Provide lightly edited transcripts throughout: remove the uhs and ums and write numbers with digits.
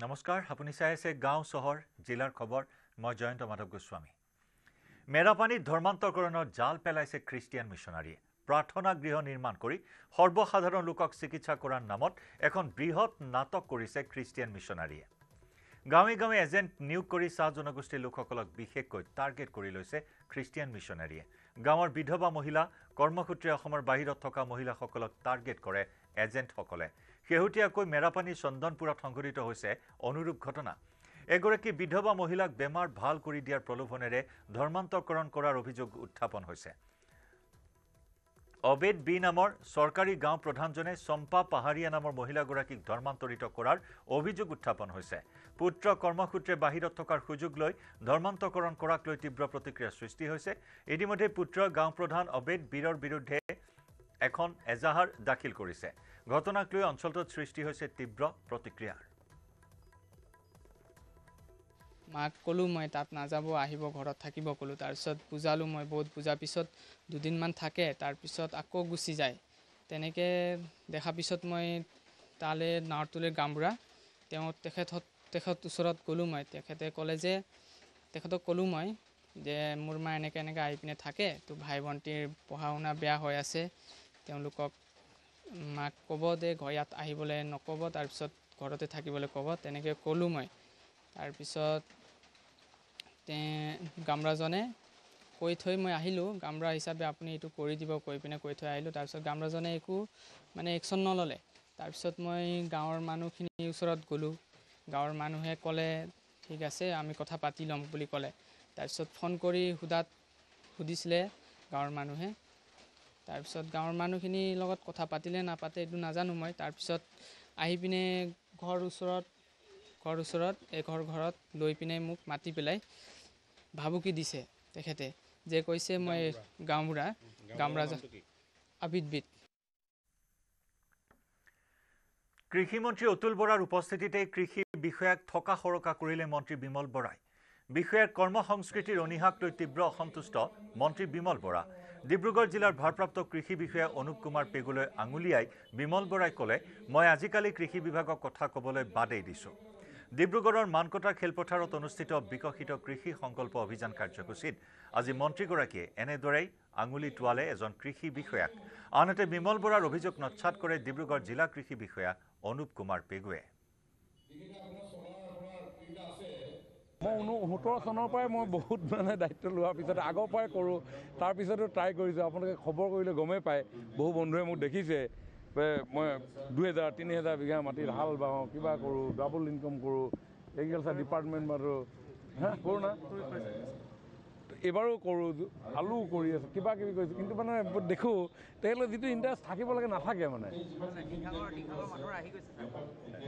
নমস্কাৰ, আপুনি চাই আছে গাঁও চহৰ জিলাৰ খবৰ। মই জয়ন্ত মাধৱ গোস্বামী। মেৰাপানীত ধৰ্মান্তৰকৰণৰ জাল পেলাইছে খ্ৰীষ্টিয়ান মিছনাৰীয়ে। প্ৰাৰ্থনা গৃহ নিৰ্মাণ কৰি সৰ্বসাধাৰণ লোকক চিকিৎসা কৰাৰ নামত এখন বৃহৎ নাটক কৰিছে খ্ৰীষ্টিয়ান মিছনাৰীয়ে। গাঁৱে গাঁৱে এজেণ্ট নিয়োগ কৰি চাহ জনগোষ্ঠীৰ লোকসকলক বিশেষকৈ টাৰ্গেট কৰি লৈছে খ্ৰীষ্টিয়ান মিছনাৰীয়ে। গাঁৱৰ বিধৱা মহিলা, কৰ্মসূত্ৰে অসমৰ বাহিৰত থকা মহিলাসকলক টাৰ্গেট কৰে এজেণ্টসকলে। শেহতীয়াকৈ মেৰাপানী চন্দনপুৰত সংঘটিত হৈছে অনুৰূপ ঘটনা। এগৰাকী বিধৱা মহিলাক বেমাৰ ভাল কৰি দিয়াৰ প্ৰলোভনেৰে ধৰ্মান্তৰকৰণ কৰাৰ অভিযোগ উত্থাপন হৈছে। অবেদ বি নামৰ চৰকাৰী গাঁও প্ৰধানজনে চম্পা পাহাৰীয়া নামৰ মহিলাগৰাকীক ধৰ্মান্তৰিত কৰাৰ অভিযোগ উত্থাপন হৈছে। পুত্ৰ কৰ্মসূত্ৰে বাহিৰত থকাৰ সুযোগ লৈ ধৰ্মান্তৰকৰণ কৰাক লৈ তীব্ৰ প্ৰতিক্ৰিয়াৰ সৃষ্টি হৈছে। ইতিমধ্যে পুত্ৰ গাঁও প্ৰধান অবেদ বীৰৰ বিৰুদ্ধে এখন এজাহাৰ দাখিল কৰিছে। ঘটনাক লৈ অঞ্চলটোত সৃষ্টি হৈছে তীব্ৰ প্ৰতিক্ৰিয়াৰ। মাক ক'লোঁ মই তাত নাযাব, আহিব, ঘৰত থাকিব ক'লোঁ। তাৰপিছত বুজালোঁ মই, বহুত বুজাৰ পিছত দুদিনমান থাকে, তাৰপিছত আকৌ গুচি যায়। তেনেকৈ দেখাৰ পিছত মই তালৈ নাৱৰতোলৈ গাঁওবুঢ়া তেখেত ওচৰত গ'লোঁ মই। তেখেতে ক'লে যে, তেখেতক ক'লোঁ মই যে মোৰ মা এনেকৈ আহি পিনে থাকে, তো ভাই ভণ্টিৰ পঢ়া শুনা বেয়া হৈ আছে, তেওঁলোকক মাক ক'ব যে ইয়াত আহিবলৈ নক'ব, তাৰপিছত ঘৰতে থাকিবলৈ ক'ব, তেনেকৈ ক'লোঁ মই। তাৰপিছত গামৰাজনে কৈ থৈ মই আহিলোঁ, গামৰা হিচাপে আপুনি এইটো কৰি দিব কৈ পিনে কৈ থৈ আহিলোঁ। তাৰপিছত গামৰাজনে একো একশ্যন নল'লে। তাৰপিছত মই গাঁৱৰ মানুহখিনিৰ ওচৰত গ'লোঁ। গাঁৱৰ মানুহে ক'লে ঠিক আছে আমি কথা পাতি ল'ম বুলি ক'লে। তাৰপিছত ফোন কৰি সুধিছিলে গাঁৱৰ মানুহে। তাৰপিছত গাঁৱৰ মানুহখিনিৰ লগত কথা পাতিলে নাপাতে এইটো নাজানো মই। তাৰপিছত আহি পিনে ঘৰৰ ওচৰত ঘৰত লৈ পিনে মোক মাতি পেলাই ভাবুকি দিছে তেখেতে, যে কৈছে মই গাঁওবুঢ়া আবিদবিদ। কৃষিমন্ত্ৰী অতুল বৰাৰ উপস্থিতিতে কৃষি বিষয়াক থকা সৰকা কৰিলে মন্ত্ৰী বিমল বৰাই। বিষয়াৰ কৰ্মসংস্কৃতিৰ অনীহাক লৈ তীব্ৰ অসন্তুষ্ট মন্ত্ৰী বিমল বৰা। ডিব্ৰুগড় জিলাৰ ভাৰপ্ৰাপ্ত কৃষি বিষয়া অনুপ কুমাৰ পেগুলৈ আঙুলিয়াই বিমল বৰাই ক'লে, মই আজিকালি কৃষি বিভাগক কথা ক'বলৈ বাদেই দিছোঁ। ডিব্ৰুগড়ৰ মানকটা খেলপথাৰত অনুষ্ঠিত বিকশিত কৃষি সংকল্প অভিযান কাৰ্যসূচীত আজি মন্ত্ৰীগৰাকীয়ে এনেদৰেই আঙুলি টোৱালে এজন কৃষি বিষয়াক। আনহাতে বিমল বৰাৰ অভিযোগ নচ্ছাত কৰে ডিব্ৰুগড় জিলা কৃষি বিষয়া অনুপ কুমাৰ পেগুৱে। মই 17 চনৰ পৰাই মই বহুত দায়িত্ব লোৱাৰ পিছত আগৰ পৰাই কৰোঁ, তাৰপিছতো ট্ৰাই কৰিছোঁ। আপোনালোকে খবৰ কৰিলে গমেই পায়, বহু বন্ধুৱে মোক দেখিছে মই 2000-3000 বিঘা মাটিত হাল বাওঁ, কিবা কৰোঁ, ডাবল ইনকাম কৰোঁ, এগ্ৰিকালচাৰ ডিপাৰ্টমেণ্ট মাৰোঁ, কৰোঁ না, এইবাৰো কৰোঁ, আলু কৰি আছোঁ, কিবা কিবি কৰিছোঁ। কিন্তু দেখোঁ তেখেতলোকৰ যিটো ইণ্টাৰেষ্ট থাকিব লাগে নাথাকে।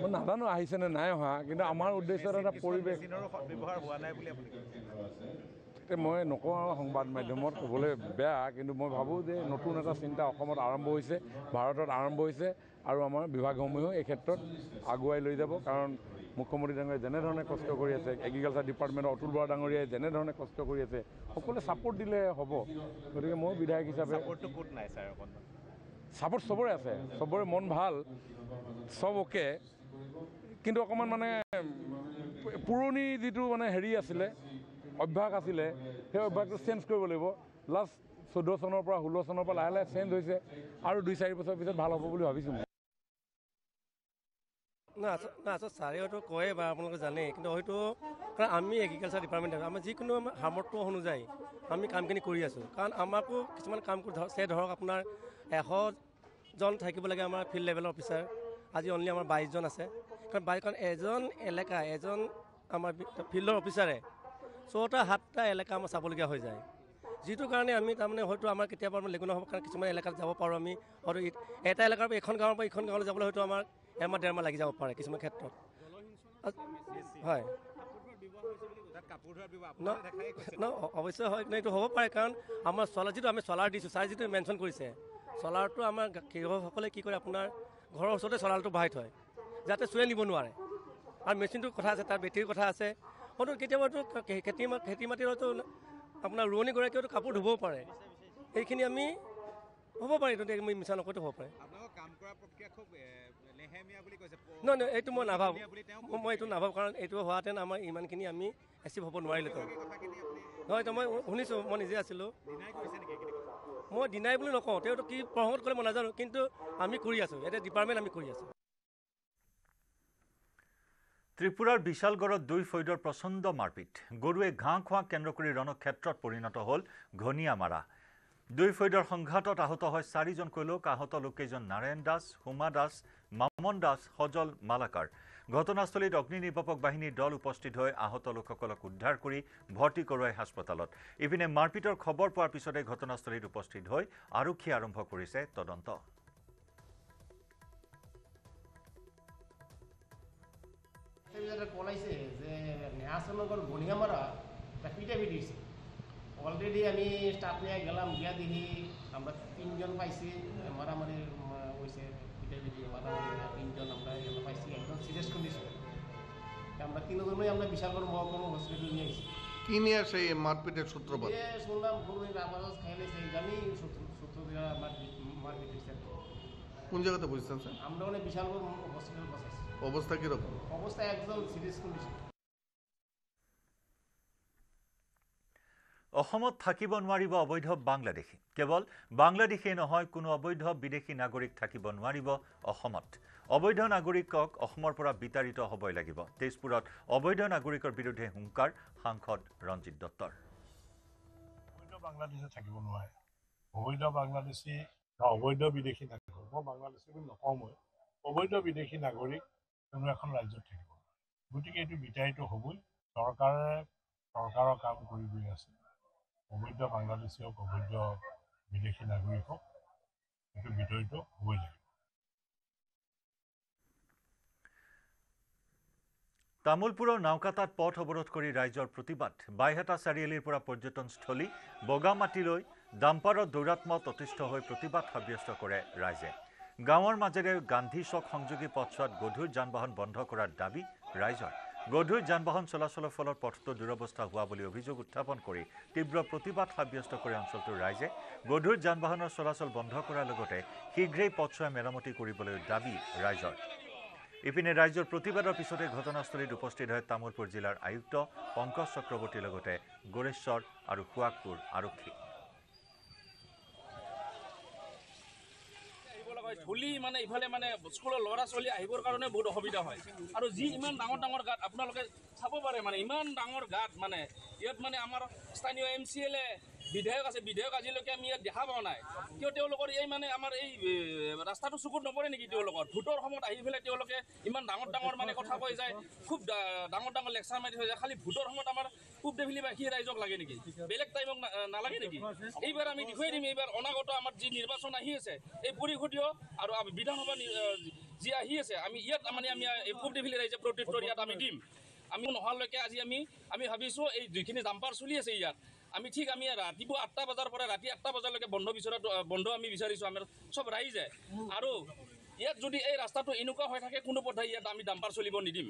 মই নাজানো আহিছেনে নাই অহা, কিন্তু আমাৰ উদ্দেশ্যত এটা পৰিৱেশ মই নকওঁ আৰু সংবাদ মাধ্যমত ক'বলৈ বেয়া, কিন্তু মই ভাবোঁ যে নতুন এটা চিন্তা অসমত আৰম্ভ হৈছে, ভাৰতত আৰম্ভ হৈছে, আৰু আমাৰ বিভাগসমূহেও এই ক্ষেত্ৰত আগুৱাই লৈ যাব। কাৰণ মুখ্যমন্ত্ৰী ডাঙৰীয়াই যেনেধৰণে কষ্ট কৰি আছে, এগ্ৰিকালচাৰ ডিপাৰ্টমেণ্টৰ অতুল বৰা ডাঙৰীয়াই যেনেধৰণে কষ্ট কৰি আছে, সকলোৱে ছাপোৰ্ট দিলে হ'ব। গতিকে মই বিধায়ক হিচাপে ছাপোৰ্ট চবৰে আছে, চবৰে মন ভাল, চব অ'কে, কিন্তু অকণমান পুৰণি যিটো হেৰি আছিলে, অভ্যাস আছিলে, সেই অভ্যাসটো চেঞ্জ কৰিব লাগিব। লাষ্ট 14 চনৰ পৰা 16 চনৰ পৰা লাহে লাহে চেঞ্জ হৈছে, আৰু 2-4 বছৰ পিছত ভাল হ'ব বুলি ভাবিছোঁ। ছাৰে হয়তো কয় বা আপোনালোকে জানে, কিন্তু হয়তো কাৰণ আমি এগ্ৰিকালচাৰ ডিপাৰ্টমেণ্ট আমাৰ যিকোনো সামৰ্থ্য অনুযায়ী আমি কামখিনি কৰি আছোঁ। কাৰণ আমাকো কিছুমান কাম ধৰক আপোনাৰ 100জন থাকিব লাগে আমাৰ ফিল্ড লেভেলৰ অফিচাৰ, আজি অনলি আমাৰ 22জন আছে। কাৰণ এজন আমাৰ ফিল্ডৰ অফিচাৰে 6টা-7টা এলেকা আমাৰ চাবলগীয়া হৈ যায়। যিটো কাৰণে আমি তাৰমানে হয়তো আমাৰ কেতিয়াবা লেগুণ হ'ব, কাৰণ কিছুমান এলেকাত যাব পাৰোঁ আমি, হয়তো এটা এলেকাৰ পৰা এখন গাঁৱৰ পৰা এইখন গাঁৱলৈ যাবলৈ হয়তো আমাৰ 1-1.5 মাহ লাগি যাব পাৰে কিছুমান ক্ষেত্ৰত। হয়, অৱশ্যে হয়, কিন্তু এইটো হ'ব পাৰে। কাৰণ আমাৰ যিটো আমি চলাৰ দিছোঁ, ছাৰ যিটো মেনশ্যন কৰিছে, চলাৰটো আমাৰ কৃষকসকলে কি কৰে, আপোনাৰ ঘৰৰ ওচৰতে চলাৰটো বহাই থয়, যাতে চুৰে নিব নোৱাৰে। আৰু মেচিনটোৰ কথা আছে, তাৰ বেটেৰীৰ কথা আছে। হয়তো কেতিয়াবাতো খেতি মাটিৰ হয়তো আপোনাৰ ৰোৱনীগৰাকীয়েতো কাপোৰ ধুবও পাৰে। এইখিনি আমি হ'ব পাৰে, এইটো আমি মিছা নকৈতো হ'ব পাৰে। নহয় এইটো মই নাভাবোঁ মই এইটো নাভাবোঁ কাৰণ এইটো হোৱাহেঁতেন আমাৰ ইমানখিনি আমি এচিভ হ'ব নোৱাৰিলেহেঁতেন নহয় এতিয়া মই শুনিছোঁ মই নিজে আছিলোঁ মই ডিনাই বুলি নকওঁ তেওঁতো কি প্ৰসংগত কৰে মই নাজানো কিন্তু আমি কৰি আছোঁ এতিয়া ডিপাৰ্টমেণ্ট আমি কৰি আছোঁ ত্ৰিপুৰাৰ বিশালগড়ত 2 ফৈদৰ প্ৰচণ্ড মাৰপিট গৰুৱে ঘাঁহ খোৱা কেন্দ্ৰ কৰি ৰণক্ষেত্ৰত পৰিণত হ'ল ঘনিয়া মাৰা 2 ফৈদৰ সংঘাতত আহত হয় 4জনকৈ লোক আহত লোককেইজন নাৰায়ণ দাস হুমা দাস মামন দাস সজল মালাকাৰ ঘটনাস্থলীত অগ্নি নিৰ্বাপক বাহিনীৰ দল উপস্থিত হৈ আহত লোকসকলক উদ্ধাৰ কৰি ভৰ্তি কৰোৱাই হাস্পতালত ইপিনে মাৰপিটৰ খবৰ পোৱাৰ পিছতে ঘটনাস্থলীত উপস্থিত হৈ আৰক্ষীয়ে আৰম্ভ কৰিছে তদন্ত কলাইছে যে নেহাসনগর গনিয়ামারা পিটাপিটি দিয়েছে অলরেডি আমি স্টাফ নিয়ে গেলাম গিয়া দেখি আমরা 3 জন পাইছি মারামারি হয়েছে পিটাপিটি মারামারি 3 জন আমরা পাইছি একদম সিরিয়াস কন্ডিশন আমরা 3 জনই আমরা বিশালগড় মহকুমা হসপিটাল নিয়ে গেছি কি নিয়ে সেই মারপিটের সূত্রপাত শুনলাম গরুর আবাজ খাইলে সেই জানি সূত্র দিয়ে মারপিট হয়েছে কোন জায়গাতে বুঝছেন স্যার আমরা অনেক বিশালগড় হসপিটাল বসাইছি অবস্থা কিরকম অবস্থা একদম সিরিয়াস কন্ডিশন অসমত থাকিব নোৱাৰিব অবৈধ বাংলাদেশী কেৱল বাংলাদেশী নহয় কোনো অবৈধ বিদেশী নাগৰিক থাকিব নোৱাৰিব অসমত অবৈধ নাগৰিকক অসমৰ পৰা বিতাৰিত হ'বই লাগিব তেজপুৰত অবৈধ নাগৰিকৰ বিৰুদ্ধে হুংকাৰ সাংসদ ৰঞ্জিত দত্তৰ অবৈধ বাংলাদেশী থাকিব নোৱাৰে অবৈধ বাংলাদেশী বা অবৈধ বিদেশী নাগৰিক মই বাংলাদেশী বুলি নকওঁ মই অবৈধ বিদেশী নাগৰিক কোনো এখন ৰাজ্যত থাকিব গতিকে এইটো বিতাৰিত হ'বই চৰকাৰৰ কাম কৰি গৈ আছে অবৈধ বাংলাদেশী হওক অবৈধ বিদেশী নাগৰিক হওক এইটো বিতাৰিত হ'বই লাগিব তামুলপুৰৰ নাওকাটাত পথ অৱৰোধ কৰি ৰাইজৰ প্ৰতিবাদ বাইহাটা চাৰিআলিৰ পৰা পৰ্যটনস্থলী বগামাটিলৈ ডাম্পাৰত দৌৰাত্মত অতিষ্ঠ হৈ প্ৰতিবাদ সাব্যস্ত কৰে ৰাইজে গাঁৱৰ মাজেৰে গান্ধী চক সংযোগী পথছোৱাত গধুৰ যান-বাহন বন্ধ কৰাৰ দাবী ৰাইজৰ গধুৰ যান-বাহন চলাচলৰ ফলত পথটো দুৰৱস্থা হোৱা বুলি অভিযোগ উত্থাপন কৰি তীব্ৰ প্ৰতিবাদ সাব্যস্ত কৰে অঞ্চলটোৰ ৰাইজে গধুৰ যান-বাহনৰ চলাচল বন্ধ কৰাৰ লগতে শীঘ্ৰেই পথছোৱা মেৰামতি কৰিবলৈ দাবী ৰাইজৰ ইপিনে ৰাইজৰ প্ৰতিবাদৰ পিছতে ঘটনাস্থলীত উপস্থিত হয় তামুলপুৰ জিলাৰ আয়ুক্ত পংকজ চক্ৰৱৰ্তীৰ লগতে গোৰেশ্বৰ আৰু সুৱাগপুৰ আৰক্ষী ধূলি মানে ইফালে মানে স্কুলৰ ল'ৰা ছোৱালী আহিবৰ কাৰণে বহুত অসুবিধা হয় আৰু যি ইমান ডাঙৰ গাঁত আপোনালোকে চাব পাৰে মানে ইমান ডাঙৰ গাঁত মানে ইয়াত মানে আমাৰ স্থানীয় MCLA বিধায়ক আছে বিধায়ক আজিলৈকে আমি ইয়াত দেখা পোৱা নাই কিয় তেওঁলোকৰ এই মানে আমাৰ এই ৰাস্তাটো চকুত নপৰে নেকি তেওঁলোকৰ ভোটৰ সময়ত আহি পেলাই তেওঁলোকে ইমান ডাঙৰ মানে কথা কৈ যায় খুব ডাঙৰ লেকচাৰ মাৰি থৈ যায় খালি ভোটৰ সময়ত আমাৰ খুব দেখিলি ৰাইজক লাগে নেকি বেলেগ টাইমক নালাগে নেকি এইবাৰ আমি দেখুৱাই দিম এইবাৰ অনাগত আমাৰ যি নিৰ্বাচন আহি আছে এই পৰিষদীয় আৰু বিধানসভা যি আহি আছে আমি ইয়াত মানে আমি খুব দেখিলি ৰাইজে প্ৰত্যুত্তৰ ইয়াত আমি দিম আমি নোহোৱালৈকে আজি আমি ভাবিছোঁ এই যিখিনি ডাম্পাৰ চলি আছে ইয়াত আমি ঠিক আমি ৰাতিপুৱা 8টা বজাৰ পৰা ৰাতি 8টা বজালৈকে বন্ধ আমি বিচাৰিছোঁ আমাৰ চব ৰাইজে আৰু ইয়াত যদি এই ৰাস্তাটো এনেকুৱা হৈ থাকে কোনো পথে ইয়াত আমি ডাম্পাৰ চলিব নিদিম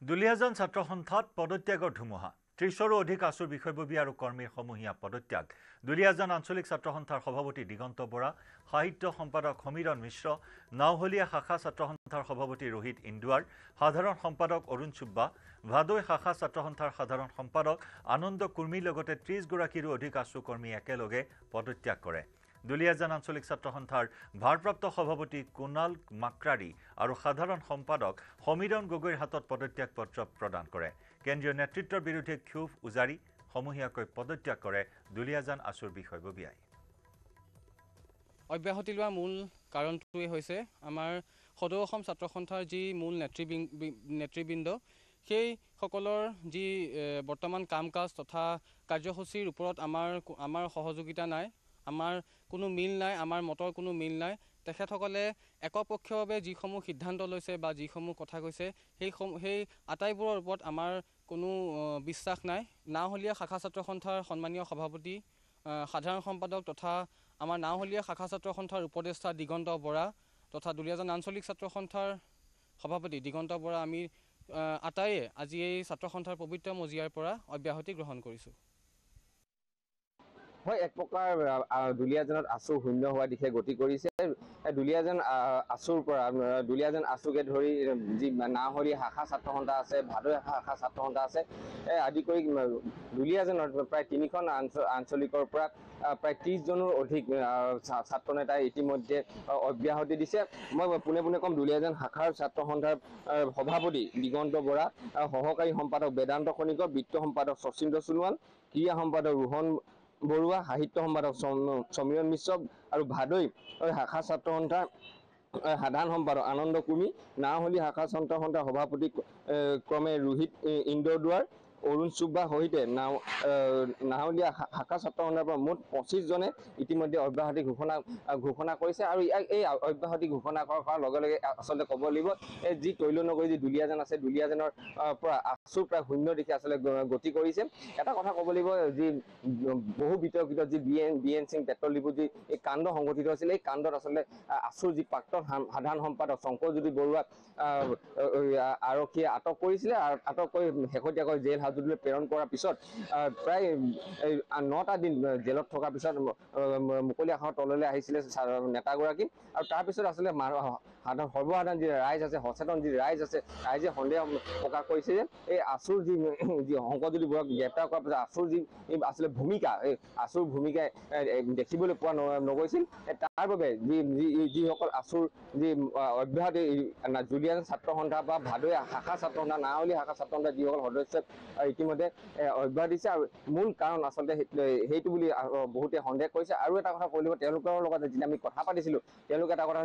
দুলীয়াজান ছাত্ৰ সন্থাত পদত্যাগৰ ধুমুহা 30ৰো অধিক আছুৰ বিষয়ববী আৰু কৰ্মীৰ সমূহীয়া পদত্যাগ দুলীয়াজান আঞ্চলিক ছাত্ৰ সন্থাৰ সভাপতি দিগন্ত বৰা সাহিত্য সম্পাদক সমীৰণ মিশ্ৰ নাওহলীয়া শাখা ছাত্ৰ সন্থাৰ সভাপতি ৰোহিত ইন্দুৱাৰ সাধাৰণ সম্পাদক অৰুণ চুব্বা ভাদৈ শাখা ছাত্ৰ সন্থাৰ সাধাৰণ সম্পাদক আনন্দ কুৰ্মীৰ লগতে 30 গৰাকীৰো অধিক আছু কৰ্মী একেলগে পদত্যাগ কৰে দুলীয়াজান আঞ্চলিক ছাত্ৰ সন্থাৰ ভাৰপ্ৰাপ্ত সভাপতি কুণাল মাক্ৰাৰী আৰু সাধাৰণ সম্পাদক সমীৰণ গগৈৰ হাতত পদত্যাগ পত্ৰ প্ৰদান কৰে কেন্দ্ৰীয় নেতৃত্বৰ বিৰুদ্ধে ক্ষোভ উজাৰি সমূহীয়াকৈ পদত্যাগ কৰে দুলীয়াজান আছুৰ বিষয়ববীয়াই অব্যাহতি লোৱা মূল কাৰণটোৱে হৈছে আমাৰ সদৌ অসম ছাত্ৰ সন্থাৰ যি মূল নেতৃবৃন্দ সেই সকলৰ যি বৰ্তমান কাম কাজ তথা কাৰ্যসূচীৰ ওপৰত আমাৰ সহযোগিতা নাই আমাৰ কোনো মিল নাই আমাৰ মতৰ কোনো মিল নাই তেখেতসকলে একপক্ষীয়ভাৱে যিসমূহ সিদ্ধান্ত লৈছে বা যিসমূহ কথা কৈছে সেই আটাইবোৰৰ ওপৰত আমাৰ কোনো বিশ্বাস নাই নাওহলীয়া শাখা ছাত্ৰ সন্থাৰ সন্মানীয় সভাপতি সাধাৰণ সম্পাদক তথা আমাৰ নাওহলীয়া শাখা ছাত্ৰ সন্থাৰ উপদেষ্টা দিগন্ত বৰা তথা দুলীয়াজান আঞ্চলিক ছাত্ৰ সন্থাৰ সভাপতি দিগন্ত বৰা আমি আটাইয়ে আজি এই ছাত্ৰ সন্থাৰ পবিত্ৰ মজিয়াৰ পৰা অব্যাহতি গ্ৰহণ কৰিছোঁ হয় এক প্ৰকাৰ দুলীয়াজানত আছু শূন্য হোৱা দিশে গতি কৰিছে। দুলীয়াজান আছুৰ পৰা দুলীয়াজান আছুকে ধৰি যি নাহৰী শাখা ছাত্ৰ সন্থা আছে, ভাদৈ শাখা ছাত্ৰ সন্থা আছে, আদি কৰি দুলীয়াজানত প্ৰায় 3খন আঞ্চলিকৰ পৰা প্ৰায় 30জনৰ অধিক ছাত্ৰ নেতাই ইতিমধ্যে অব্যাহতি দিছে। মই পোনে পোনে ক'ম দুলীয়াজান শাখাৰ ছাত্ৰ সন্থাৰ সভাপতি দিগন্ত বৰা, সহকাৰী সম্পাদক বেদান্ত খনিকৰ, বিত্ত সম্পাদক শচীন্দ্ৰ সোণোৱাল, ক্ৰীড়া সম্পাদক ৰোহন বৰুৱা, সাহিত্য সম্পাদক সমীৰণ মিশ্ৰ আৰু ভাদৈ শাখা ছাত্ৰ সন্থাৰ সাধাৰণ সম্পাদক আনন্দ কুমি, নাওহলী শাখা ছাত্ৰ সন্থাৰ সভাপতি ক্ৰমে ৰোহিত ইন্দ্ৰদুৱাৰ, অৰুণ চুব্বা সহিতে নাহলীয়া শাখা ছাত্ৰ সন্থাৰ পৰা মুঠ 25জনে ইতিমধ্যে অব্যাহতি ঘোষণা কৰিছে। আৰু এই অব্যাহতি ঘোষণা কৰাৰ লগে লগে আচলতে ক'ব লাগিব যি তৈলনগৰী যি দুলীয়াজান আছে, দুলীয়াজানৰ পৰা আছু প্ৰায় শূন্য দিশে আচলতে গতি কৰিছে। এটা কথা ক'ব লাগিব যি বহু বিতৰ্কিত যি BN সিং পেট্ৰল ডিপু যি এই কাণ্ড সংঘটিত হৈছিল, এই কাণ্ডত আচলতে আছুৰ যি প্ৰাক্তন সাধাৰণ সম্পাদক শংকৰজ্যোতি বৰুৱাক আৰক্ষীয়ে আটক কৰিছিলে। আটক কৰি শেহতীয়াকৈ জেল হাজতলৈ প্ৰেৰণ কৰাৰ পিছত প্ৰায় 9টা দিন জেলত থকাৰ পিছত মুকলি আকাশৰ তললৈ আহিছিলে নেতাগৰাকী। আৰু তাৰপিছত আচলতে সৰ্বসাধাৰণ যি ৰাইজ আছে, সচেতন যি ৰাইজ আছে, ৰাইজে সন্দেহ প্ৰকাশ কৰিছে যে এই আছুৰ যি শংকৰজ্যোতি বৰুৱাক গ্ৰেপ্তাৰ কৰাৰ পিছত আছুৰ যি আচলতে ভূমিকা, এই আছুৰ ভূমিকাই দেখিবলৈ পোৱা নগৈছিল। তাৰ বাবে যিসকল আছুৰ যি অব্যাহতি দুলীয়াজান ছাত্ৰ সন্থা বা ভাদৈ শাখা ছাত্ৰ সন্থা, নাওহলী শাখা ছাত্ৰ সন্থা যিসকল সদস্যই ইতিমধ্যে অব্যাহতি দিছে। আৰু মূল কাৰণ আচলতে সেইটো বুলি বহুতে সন্দেহ কৰিছে। আৰু এটা কথা কৈ দিব, তেওঁলোকৰ লগত যেতিয়া আমি কথা পাতিছিলোঁ, তেওঁলোকে এটা কথা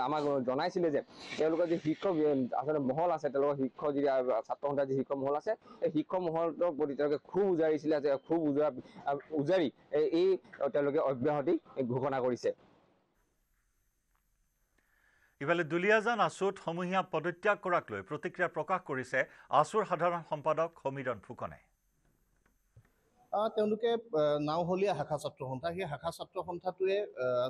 আমাক জনাইছিলে যে তেওঁলোকৰ যি শিক্ষক আচলতে মহল আছে, তেওঁলোকৰ শিক্ষক যি ছাত্ৰ সন্থাৰ যি শিক্ষক মহল আছে, এই শিক্ষক মহলৰ প্ৰতি তেওঁলোকে খুব উজাৰিছিলে, খুব উজাৰি তেওঁলোকে অব্যাহতি ঘোষণা কৰিছে। ইফালে দুলীয়াজান আছুত সমূহীয়া পদত্যাগ কৰাক লৈ প্ৰতিক্ৰিয়া প্ৰকাশ কৰিছে আছুৰ সাধাৰণ সম্পাদক সমীৰণ ফুকনে। তেওঁলোকে নাওহলীয়া শাখা ছাত্ৰ সন্থা, সেই শাখা ছাত্ৰ সন্থাটোৱে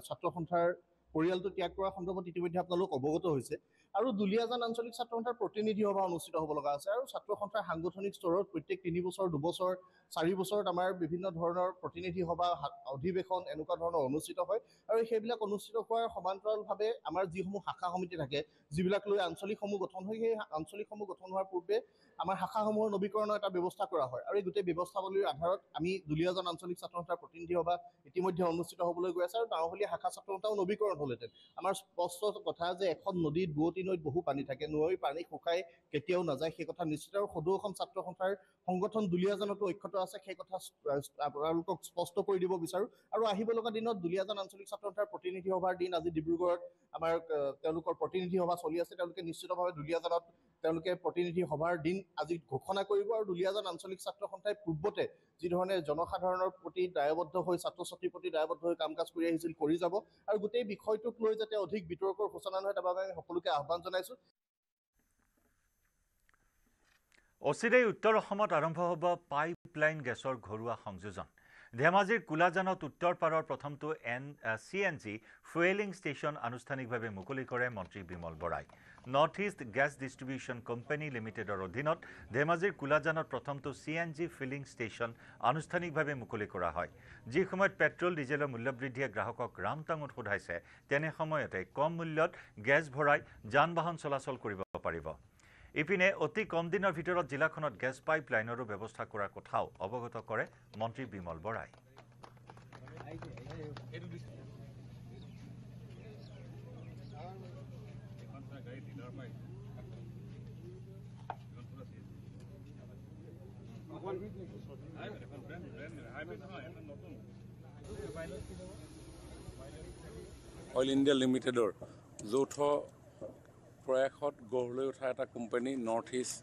ছাত্ৰ সন্থাৰ পৰিয়ালটো ত্যাগ কৰাৰ সন্দৰ্ভত ইতিমধ্যে আপোনালোক অৱগত হৈছে। আৰু দুলীয়াজান আঞ্চলিক ছাত্ৰ সন্থাৰ প্ৰতিনিধি সভা অনুষ্ঠিত হ'ব লগা আছে। আৰু ছাত্ৰ সন্থাৰ সাংগঠনিক স্তৰত প্ৰত্যেক 3 বছৰ, 2 বছৰ, 4 বছৰত আমাৰ বিভিন্ন ধৰণৰ প্ৰতিনিধি সভা, অধিৱেশন এনেকুৱা ধৰণৰ অনুষ্ঠিত হয়। আৰু সেইবিলাক অনুষ্ঠিত হোৱাৰ সমান্তৰালভাৱে আমাৰ যিসমূহ শাখা সমিতি থাকে, যিবিলাক লৈ আঞ্চলিকসমূহ গঠন হয়, সেই আঞ্চলিকসমূহ গঠন হোৱাৰ পূৰ্বে আমাৰ শাখাসমূহৰ নৱীকৰণৰ এটা ব্যৱস্থা কৰা হয়। আৰু এই গোটেই ব্যৱস্থাৱলীৰ আধাৰত আমি দুলীয়াজান আঞ্চলিক ছাত্ৰ সন্থাৰ প্ৰতিনিধি সভা ইতিমধ্যে অনুষ্ঠিত হ'বলৈ গৈ আছে। আৰু নাওহলীয়া শাখা ছাত্ৰ সন্থাও নৱীকৰণ হ'লহেঁতেন। আমাৰ স্পষ্ট কথা যে এখন নদীত বোৱতী নৈত বহু পানী থাকে, নৈৰ পানী শুকাই কেতিয়াও নাযায়, সেই কথা নিশ্চিত। আৰু সদৌখন ছাত্ৰ সন্থাৰ সংগঠন দুলীয়াজানতো অক্ষত আছে, সেই কথা আপোনালোকক স্পষ্ট কৰি দিব বিচাৰোঁ। আৰু আহিব লগা দিনত দুলীয়াজান আঞ্চলিক ছাত্ৰ সন্থাৰ প্ৰতিনিধি সভাৰ দিন আজি ডিব্ৰুগড়ত আমাৰ তেওঁলোকৰ প্ৰতিনিধি সভা চলি আছে। তেওঁলোকে নিশ্চিতভাৱে দুলীয়াজানত তেওঁলোকে প্ৰতিনিধি সভাৰ দিন আজি ঘোষণা কৰিব। আৰু দুলীয়াজান আঞ্চলিক ছাত্ৰ সন্থাই পূৰ্বতে যিধৰণে জনসাধাৰণৰ প্ৰতি দায়বদ্ধ হৈ, ছাত্ৰ ছাত্ৰীৰ প্ৰতি দায়বদ্ধ হৈ কাম কাজ কৰি আহিছিল, কৰি যাব। আৰু গোটেই বিষয়টোক লৈ যাতে অধিক বিতৰ্কৰ সূচনা নহয়, তাৰ বাবে আমি সকলোকে আহ্বান জনাইছোঁ। অচিৰেই উত্তৰ অসমত আৰম্ভ হ'ব পাইপলাইন গেছৰ ঘৰুৱা সংযোজন। ধেমাজিৰ কোলাজানত উত্তৰ পাৰৰ প্ৰথমটো CNG ফুয়েলিং ষ্টেচন আনুষ্ঠানিকভাৱে মুকলি কৰে মন্ত্ৰী বিমল বৰাই। North east gas distribution company লিমিটেডৰ অধীনত ধেমাজিৰ কোলাজানত প্ৰথমটো CNG ফিলিং ষ্টেচন আনুষ্ঠানিকভাৱে মুকলি কৰা হয়। যি সময়ত পেট্ৰল ডিজেলৰ মূল্যবৃদ্ধিয়ে গ্ৰাহকক ৰামটাঙত সোধাইছে, তেনে সময়তে কম মূল্যত গেছ ভৰাই যান বাহন চলাচল কৰিব পাৰিব। ইপিনে অতি কম দিনৰ ভিতৰত জিলাখনত গেছ পাইপলাইনৰো ব্যৱস্থা কৰাৰ কথাও অৱগত কৰে মন্ত্ৰী বিমল বৰাই। অইল ইণ্ডিয়া লিমিটেডৰ যৌথ প্ৰয়াসত গঢ় লৈ উঠা এটা company north east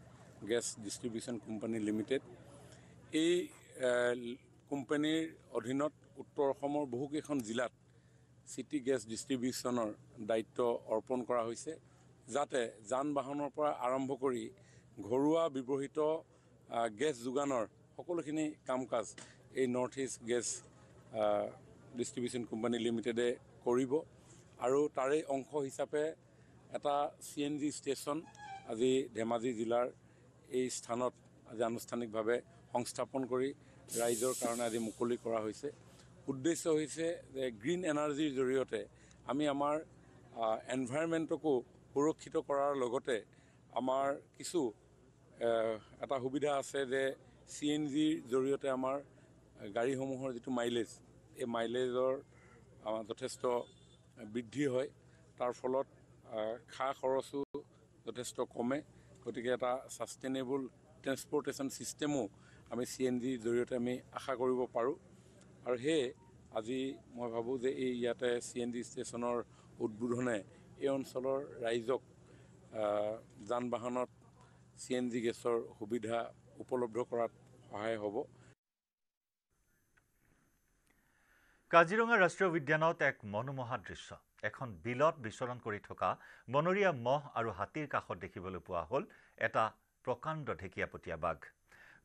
gas distribution company limited. এই কোম্পানীৰ অধীনত উত্তৰ অসমৰ বহুকেইখন জিলাত চিটি গেছ ডিষ্ট্ৰিবিউশ্যনৰ দায়িত্ব অৰ্পণ কৰা হৈছে, যাতে যান বাহনৰ পৰা আৰম্ভ কৰি ঘৰুৱা ব্যৱহৃত গেছ যোগানৰ সকলোখিনি কাম কাজ এই north east gas distribution company লিমিটেডে কৰিব। আৰু তাৰে অংশ হিচাপে এটা CNG ষ্টেচন আজি ধেমাজি জিলাৰ এই স্থানত আজি আনুষ্ঠানিকভাৱে সংস্থাপন কৰি ৰাইজৰ কাৰণে আজি মুকলি কৰা হৈছে। উদ্দেশ্য হৈছে যে গ্ৰীণ এনাৰ্জিৰ জৰিয়তে আমি আমাৰ এনভাইৰনমেণ্টকো সুৰক্ষিত কৰাৰ লগতে আমাৰ কিছু এটা সুবিধা আছে যে CNGৰ জৰিয়তে আমাৰ গাড়ীসমূহৰ যিটো মাইলেজ এই মাইলেজৰ যথেষ্ট বৃদ্ধি হয় তাৰ ফলত খা খৰচো যথেষ্ট কমে গতিকে এটা ছাষ্টেইনেবল ট্ৰেন্সপৰ্টেশ্যন ছিষ্টেমো আমি CNGৰ জৰিয়তে আমি আশা কৰিব পাৰোঁ আৰু সেয়ে আজি মই ভাবোঁ যে এই ইয়াতে CNG ষ্টেচনৰ উদ্বোধনে এই অঞ্চলৰ ৰাইজক যান বাহনত CNG গেছৰ সুবিধা উপলব্ধ কৰাত সহায় হ'ব। কাজিৰঙা ৰাষ্ট্ৰীয় উদ্যানত এক মনোমোহা দৃশ্য এখন বিলত বিচৰণ কৰি থকা বনৰীয়া মহ আৰু হাতীৰ কাষত দেখিবলৈ পোৱা হ'ল এটা প্ৰকাণ্ড ঢেকীয়াপতীয়া বাঘ।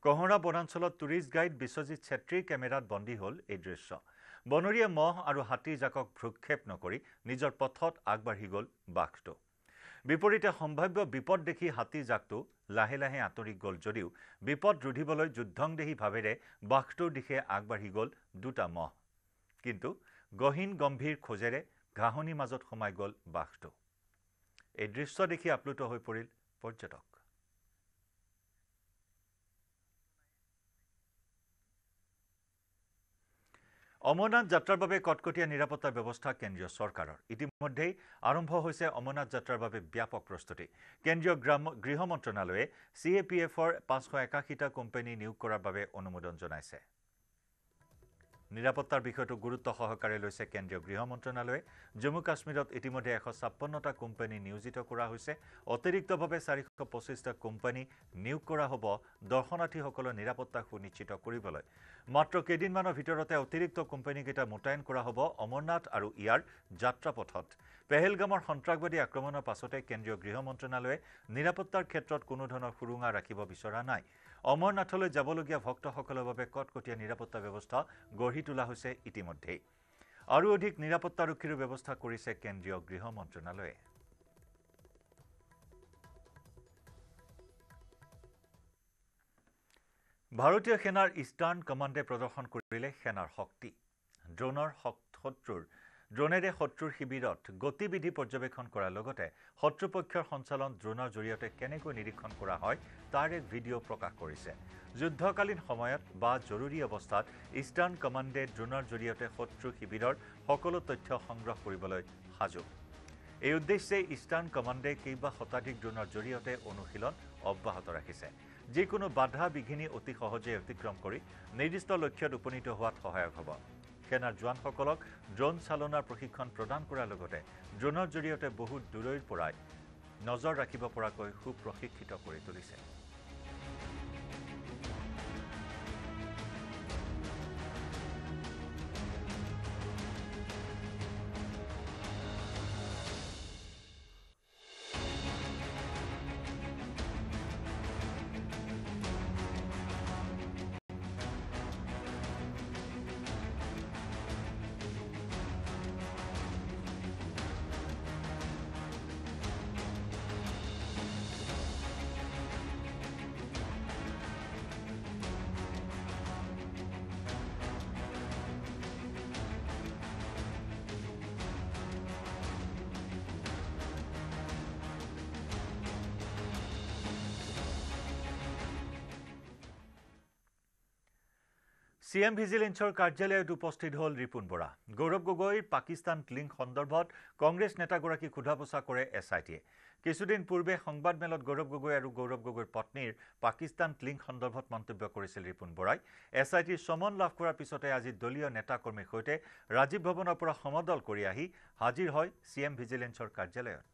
কহৰা বনাঞ্চলত টুৰিষ্ট গাইড বিশ্বজিৎ ছেত্ৰীৰ কেমেৰাত বন্দী হ'ল এই দৃশ্য। বনৰীয়া মহ আৰু হাতীৰ জাকক ভ্ৰক্ষেপ নকৰি নিজৰ পথত আগবাঢ়ি গ'ল বাঘটো। বিপৰীতে সম্ভাৱ্য বিপদ দেখি হাতীৰ জাকটো লাহে লাহে আঁতৰি গ'ল যদিও বিপদ ৰুধিবলৈ যুদ্ধংদেহী ভাৱেৰে বাঘটোৰ দিশে আগবাঢ়ি গ'ল দুটা মহ। কিন্তু গহীন গম্ভীৰ খোজেৰে ঘাঁহনিৰ মাজত সোমাই গ'ল বাঘটো। এই দৃশ্য দেখি আপ্লুত হৈ পৰিল পৰ্যটক। অমৰনাথ যাত্ৰাৰ বাবে কটকটীয়া নিৰাপত্তা ব্যৱস্থা কেন্দ্ৰীয় চৰকাৰৰ। ইতিমধ্যেই আৰম্ভ হৈছে অমৰনাথ যাত্ৰাৰ বাবে ব্যাপক প্ৰস্তুতি। কেন্দ্ৰীয় গৃহ মন্ত্ৰণালয়ে CAPFৰ 581টা কোম্পানী নিয়োগ কৰাৰ বাবে অনুমোদন জনাইছে। নিৰাপত্তাৰ বিষয়টো গুৰুত্ব সহকাৰে লৈছে কেন্দ্ৰীয় গৃহ মন্ত্ৰণালয়ে। জম্মু কাশ্মীৰত ইতিমধ্যে 156টা কোম্পানী নিয়োজিত কৰা হৈছে। অতিৰিক্তভাৱে 425টা কোম্পানী নিয়োগ কৰা হ'ব দৰ্শনাৰ্থীসকলৰ নিৰাপত্তা সুনিশ্চিত কৰিবলৈ। মাত্ৰ কেইদিনমানৰ ভিতৰতে অতিৰিক্ত কোম্পানীকেইটা মোতায়েন কৰা হ'ব অমৰনাথ আৰু ইয়াৰ যাত্ৰাপথত। পেহেলগামৰ সন্ত্ৰাসবাদী আক্ৰমণৰ পাছতে কেন্দ্ৰীয় গৃহ মন্ত্ৰণালয়ে নিৰাপত্তাৰ ক্ষেত্ৰত কোনো ধৰণৰ সুৰুঙা ৰাখিব বিচৰা নাই। অমৰনাথলৈ যাবলগীয়া ভক্তসকলৰ বাবে কটকটীয়া নিৰাপত্তা ব্যৱস্থা গঢ়ি তোলা হৈছে ইতিমধ্যেই। আৰু অধিক নিৰাপত্তাৰক্ষীৰো ব্যৱস্থা কৰিছে কেন্দ্ৰীয় গৃহ মন্ত্ৰণালয়ে। ভাৰতীয় সেনাৰ ইষ্টাৰ্ণ কমাণ্ডে প্ৰদৰ্শন কৰিলে সেনাৰ শক্তি। ড্ৰোনেৰে শত্ৰুৰ শিবিৰত গতিবিধি পৰ্যবেক্ষণ কৰাৰ লগতে শত্ৰুপক্ষৰ সঞ্চালন ড্ৰোনৰ জৰিয়তে কেনেকৈ নিৰীক্ষণ কৰা হয় তাৰ এক ভিডিঅ' প্ৰকাশ কৰিছে। যুদ্ধকালীন সময়ত বা জৰুৰী অৱস্থাত ইষ্টাৰ্ণ কমাণ্ডে ড্ৰোনৰ জৰিয়তে শত্ৰুৰ শিবিৰৰ সকলো তথ্য সংগ্ৰহ কৰিবলৈ সাজু। এই উদ্দেশ্যে ইষ্টাৰ্ণ কমাণ্ডে কেইবা শতাধিক ড্ৰোনৰ জৰিয়তে অনুশীলন অব্যাহত ৰাখিছে। যিকোনো বাধা বিঘিনি অতি সহজে অতিক্ৰম কৰি নিৰ্দিষ্ট লক্ষ্যত উপনীত হোৱাত সহায়ক হ'ব। সেনাৰ জোৱানসকলক ড্ৰোন চালনাৰ প্ৰশিক্ষণ প্ৰদান কৰাৰ লগতে ড্ৰোনৰ জৰিয়তে বহুত দূৰৈৰ পৰাই নজৰ ৰাখিব পৰাকৈ সুপ্ৰশিক্ষিত কৰি তুলিছে। CM ভিজিলেন্সৰ কাৰ্যালয়ত উপস্থিত হ'ল ৰিপুণ বৰা। গৌৰৱ গগৈৰ পাকিস্তান লিংক সন্দৰ্ভত কংগ্ৰেছ নেতাগৰাকীক সোধা পোছা কৰে SITয়ে। কিছুদিন পূৰ্বে সংবাদমেলত গৌৰৱ গগৈ আৰু গৌৰৱ গগৈৰ পত্নীৰ পাকিস্তান লিংক সন্দৰ্ভত মন্তব্য কৰিছিল ৰিপুণ বৰাই। SITৰ সমন লাভ কৰাৰ পিছতে আজি দলীয় নেতাকৰ্মীৰ সৈতে ৰাজীৱ ভৱনৰ পৰা সমদল কৰি আহি হাজিৰ হয় CM ভিজিলেন্সৰ কাৰ্যালয়ত।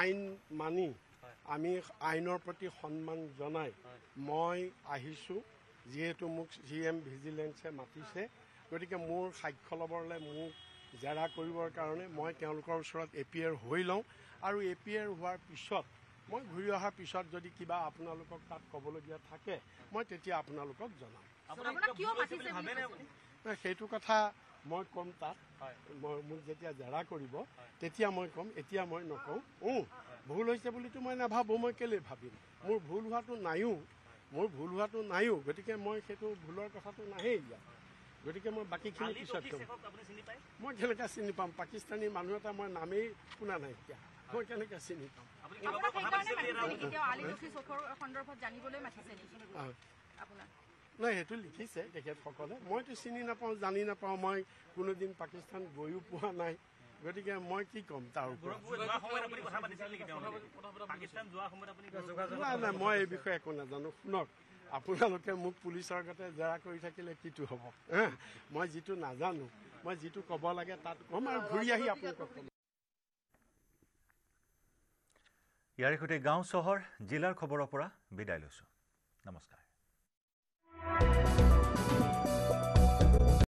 আইন মানি আমি আইনৰ প্ৰতি সন্মান জনাই মই আহিছোঁ। যিহেতু মোক CM ভিজিলেন্সে মাতিছে, গতিকে মোৰ সাক্ষ্য ল'বলৈ মোক জেৰা কৰিবৰ কাৰণে মই তেওঁলোকৰ ওচৰত APR হৈ লওঁ আৰু APR হোৱাৰ পিছত মই ঘূৰি অহাৰ পিছত যদি কিবা আপোনালোকক তাত ক'বলগীয়া থাকে মই তেতিয়া আপোনালোকক জনাম। সেইটো কথা মই ক'ম তাত মোক যেতিয়া জেৰা কৰিব তেতিয়া মই ক'ম, এতিয়া মই নকওঁ। ভুল হৈছে বুলিতো মই নাভাবোঁ, মই কেলৈ ভাবিম? মোৰ ভুল হোৱাটো নাইও, গতিকে মই সেইটো ভুলৰ কথাটো নাহেই ইয়াত। গতিকে মই বাকীখিনি পিছত ক'ম। মই কেনেকৈ চিনি পাম? পাকিস্তানী মানুহ এটা মই নামেই শুনা নাই এতিয়া, মই কেনেকৈ চিনি পাম? নাই, সেইটো লিখিছে তেখেতসকলে, মইতো চিনি নাপাওঁ, জানি নাপাওঁ, মই কোনোদিন পাকিস্তান গৈও পোৱা নাই, গতিকে মই কি ক'ম তাৰ ওপৰত? নাই, মই এই বিষয়ে একো নাজানো। শুনক, আপোনালোকে মোক পুলিচৰ আগতে জেৰা কৰি থাকিলে কিটো হ'ব? মই যিটো নাজানো, মই যিটো ক'ব লাগে তাত ক'ম আৰু ঘূৰি আহি আপোনালোকক ক'ম। ইয়াৰে সৈতে গাঁও চহৰ জিলাৰ খবৰৰ পৰা বিদায় লৈছোঁ। নমস্কাৰ।